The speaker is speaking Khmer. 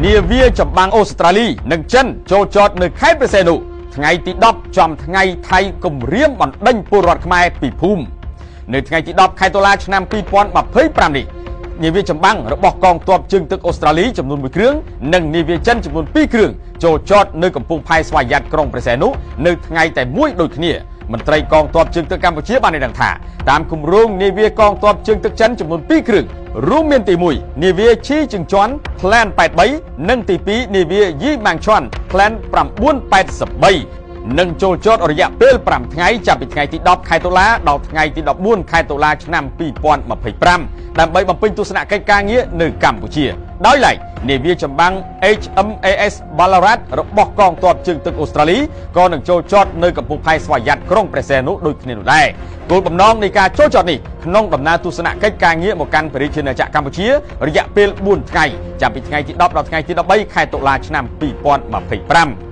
នាវាចម្បាំងអូស្ត្រាលីនិងចិនចូលចតនៅខេត្តព្រះសីហនុថ្ងៃទី10ចំថ្ងៃថៃគម្រាមបណ្ដេញពលរដ្ឋខ្មែរពីភូមិនៅថ្ងៃទី10ខែតុលាឆ្នាំ2025នេះនាវាចម្បាំងរបស់កងទ័ពជើងទឹកអូស្ត្រាលីចំនួន1គ្រឿងនិងនាវាចិនចំនួន2គ្រឿងចូលចតនៅកំពង់ផែស្វយ័តក្រុងព្រះសីហនុនៅថ្ងៃតែមួយដូចគ្នាមន្ត្រីកងទ័ពជើងទឹកកម្ពុជាបានដឹងថាតាមគម្រោងនាវាកងទ័ពជើងទឹកចិនចំនួន2គ្រឿងរួមមានទី1នាវាឈីជឹងជាន់ Plan 83និងទី2នាវាយីម៉ាំងឈន់ Plan 983នឹងចូលចតរយៈពេល5ថ្ងៃចាប់ពីថ្ងៃទី10ខែតុលាដល់ថ្ងៃទី14ខែតុលាឆ្នាំ2025ដើម្បីបំពេញទស្សនកិច្ចការងារនៅកម្ពុជាដោយឡែកនាវាចម្បាំង HMAS Ballarat របស់កងទ័ពជើងទឹកអូស្ត្រាលីក៏នឹងចូលចតនៅកំពង់ផែស្វយ័តក្រុងព្រះសីហនុដូចគ្នានោះដែរគោលបំណងនៃការចូលចតនេះក្នុងដំណើរទស្សនកិច្ចការងារមកកាន់ប្រជាជនកម្ពុជារយៈពេល4ថ្ងៃចាប់ពីថ្ងៃទី10ដល់ថ្ងៃទី13ខែតុលាឆ្នាំ2025